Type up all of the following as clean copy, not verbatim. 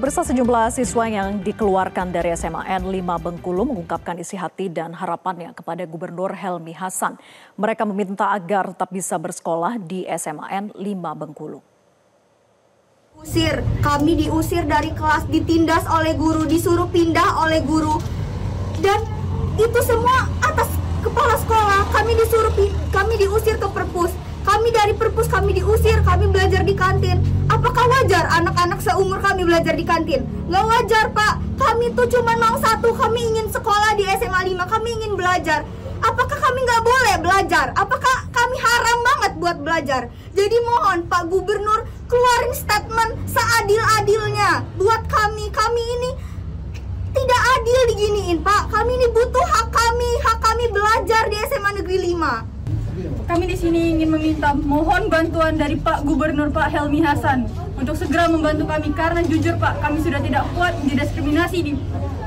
Pemirsa, sejumlah siswa yang dikeluarkan dari SMAN 5 Bengkulu mengungkapkan isi hati dan harapannya kepada Gubernur Helmi Hasan. Mereka meminta agar tetap bisa bersekolah di SMAN 5 Bengkulu. Kami diusir dari kelas, ditindas oleh guru, disuruh pindah oleh guru. Dan itu semua atas kepala sekolah. Kami diusir ke perpus. Kami dari perpus kami diusir, kami belajar di kantin. Apakah wajar anak-anak seumur kami belajar di kantin? Nggak wajar, Pak. Kami tuh cuma mau satu, kami ingin sekolah di SMA 5, kami ingin belajar. Apakah kami nggak boleh belajar? Apakah kami haram banget buat belajar? Jadi mohon Pak Gubernur keluarin statement seadil-adilnya buat kami. Kami ini tidak adil diginiin, Pak. Kami ini butuh hak kami belajar di SMA Negeri 5. Kami di sini ingin mohon bantuan dari Pak Gubernur Pak Helmi Hasan untuk segera membantu kami, karena jujur Pak, kami sudah tidak kuat didiskriminasi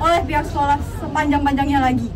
oleh pihak sekolah sepanjang-panjangnya lagi.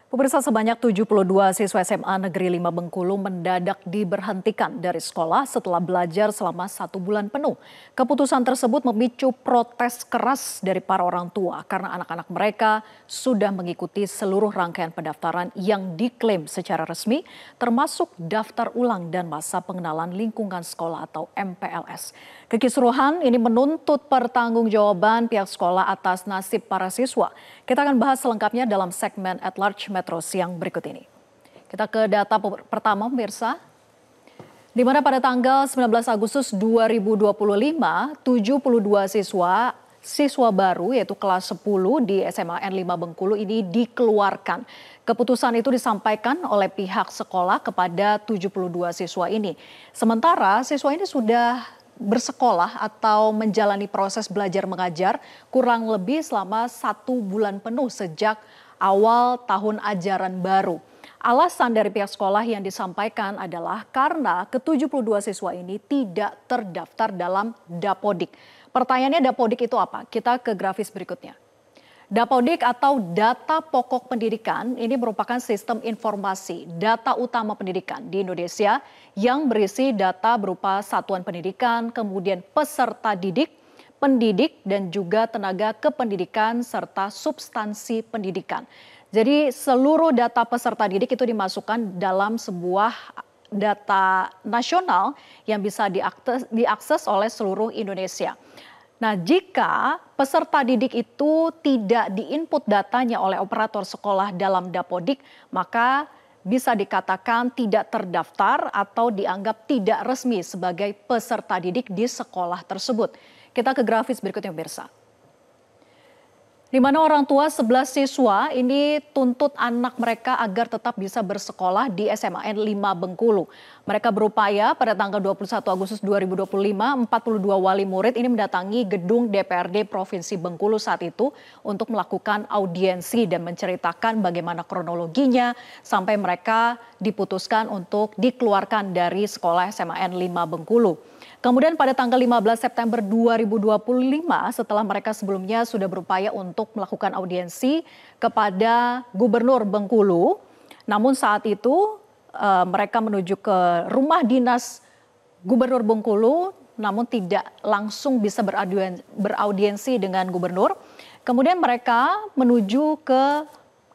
Pemirsa, sebanyak 72 siswa SMA Negeri 5 Bengkulu mendadak diberhentikan dari sekolah setelah belajar selama 1 bulan penuh. Keputusan tersebut memicu protes keras dari para orang tua karena anak-anak mereka sudah mengikuti seluruh rangkaian pendaftaran yang diklaim secara resmi, termasuk daftar ulang dan masa pengenalan lingkungan sekolah atau MPLS. Kekisruhan ini menuntut pertanggungjawaban pihak sekolah atas nasib para siswa. Kita akan bahas selengkapnya dalam segmen At Large Metro siang berikut ini. Kita ke data pertama, pemirsa. Di mana pada tanggal 19 Agustus 2025, 72 siswa baru yaitu kelas 10 di SMAN 5 Bengkulu ini dikeluarkan. Keputusan itu disampaikan oleh pihak sekolah kepada 72 siswa ini. Sementara siswa ini sudah bersekolah atau menjalani proses belajar mengajar kurang lebih selama 1 bulan penuh sejak awal tahun ajaran baru. Alasan dari pihak sekolah yang disampaikan adalah karena ke-72 siswa ini tidak terdaftar dalam Dapodik. Pertanyaannya, Dapodik itu apa? Kita ke grafis berikutnya. Dapodik atau data pokok pendidikan ini merupakan sistem informasi data utama pendidikan di Indonesia yang berisi data berupa satuan pendidikan, kemudian peserta didik, pendidik, dan juga tenaga kependidikan serta substansi pendidikan. Jadi seluruh data peserta didik itu dimasukkan dalam sebuah data nasional yang bisa diakses oleh seluruh Indonesia. Nah, jika peserta didik itu tidak diinput datanya oleh operator sekolah dalam Dapodik, maka bisa dikatakan tidak terdaftar atau dianggap tidak resmi sebagai peserta didik di sekolah tersebut. Kita ke grafis berikutnya, pemirsa. Di mana orang tua 11 siswa ini tuntut anak mereka agar tetap bisa bersekolah di SMAN 5 Bengkulu. Mereka berupaya pada tanggal 21 Agustus 2025, 42 wali murid ini mendatangi gedung DPRD Provinsi Bengkulu saat itu untuk melakukan audiensi dan menceritakan bagaimana kronologinya sampai mereka diputuskan untuk dikeluarkan dari sekolah SMAN 5 Bengkulu. Kemudian pada tanggal 15 September 2025 setelah mereka sebelumnya sudah berupaya untuk melakukan audiensi kepada Gubernur Bengkulu. Namun saat itu mereka menuju ke rumah dinas Gubernur Bengkulu namun tidak langsung bisa beraudiensi dengan gubernur. Kemudian mereka menuju ke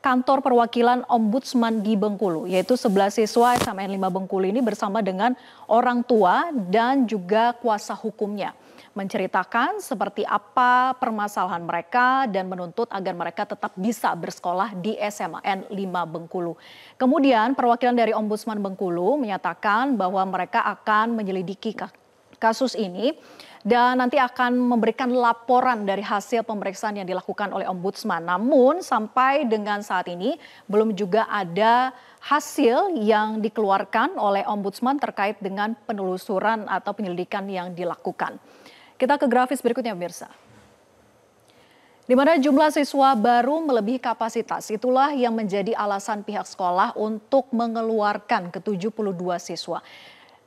kantor perwakilan Ombudsman di Bengkulu, yaitu 11 siswa SMAN 5 Bengkulu ini bersama dengan orang tua dan juga kuasa hukumnya. Menceritakan seperti apa permasalahan mereka dan menuntut agar mereka tetap bisa bersekolah di SMAN 5 Bengkulu. Kemudian perwakilan dari Ombudsman Bengkulu menyatakan bahwa mereka akan menyelidiki kasus ini dan nanti akan memberikan laporan dari hasil pemeriksaan yang dilakukan oleh Ombudsman. Namun sampai dengan saat ini belum juga ada hasil yang dikeluarkan oleh Ombudsman terkait dengan penelusuran atau penyelidikan yang dilakukan. Kita ke grafis berikutnya, pemirsa. Di mana jumlah siswa baru melebihi kapasitas, itulah yang menjadi alasan pihak sekolah untuk mengeluarkan ke-72 siswa.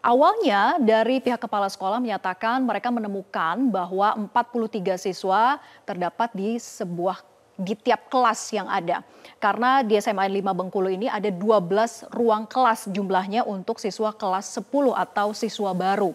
Awalnya dari pihak kepala sekolah menyatakan mereka menemukan bahwa 43 siswa terdapat di tiap kelas yang ada. Karena di SMAN 5 Bengkulu ini ada 12 ruang kelas jumlahnya untuk siswa kelas 10 atau siswa baru.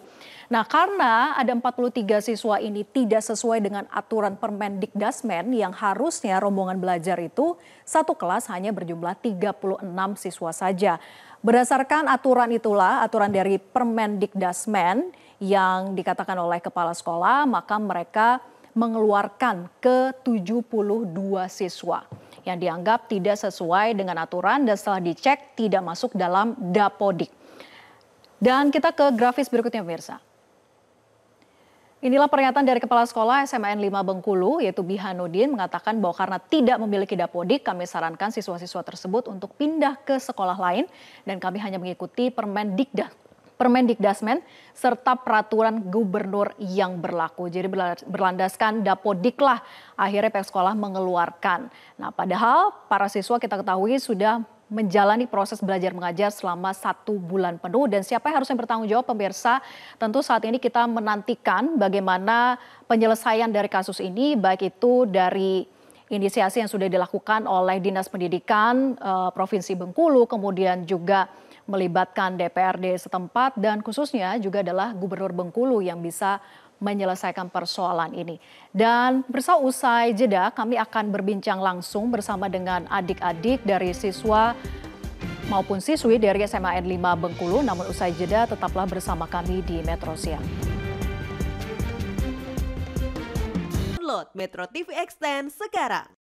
Nah, karena ada 43 siswa ini tidak sesuai dengan aturan Permendikdasmen yang harusnya rombongan belajar itu satu kelas hanya berjumlah 36 siswa saja. Berdasarkan aturan itulah, aturan dari Permendikdasmen yang dikatakan oleh kepala sekolah, maka mereka mengeluarkan ke 72 siswa yang dianggap tidak sesuai dengan aturan dan setelah dicek tidak masuk dalam Dapodik. Dan kita ke grafis berikutnya pemirsa. Inilah pernyataan dari Kepala Sekolah SMAN 5 Bengkulu yaitu Bihanudin mengatakan bahwa karena tidak memiliki Dapodik kami sarankan siswa-siswa tersebut untuk pindah ke sekolah lain dan kami hanya mengikuti Permendikdasmen serta peraturan gubernur yang berlaku. Jadi berlandaskan Dapodik lah akhirnya pihak sekolah mengeluarkan. Nah, padahal para siswa kita ketahui sudah menjalani proses belajar mengajar selama 1 bulan penuh dan siapa yang harusnya bertanggung jawab pemirsa, tentu saat ini kita menantikan bagaimana penyelesaian dari kasus ini baik itu dari inisiasi yang sudah dilakukan oleh Dinas Pendidikan Provinsi Bengkulu kemudian juga melibatkan DPRD setempat dan khususnya juga adalah Gubernur Bengkulu yang bisa menyelesaikan persoalan ini. Dan bersama usai jeda kami akan berbincang langsung bersama dengan adik-adik dari siswa maupun siswi dari SMAN 5 Bengkulu. Namun usai jeda tetaplah bersama kami di Metro Siang. Download Metro TV Extend sekarang.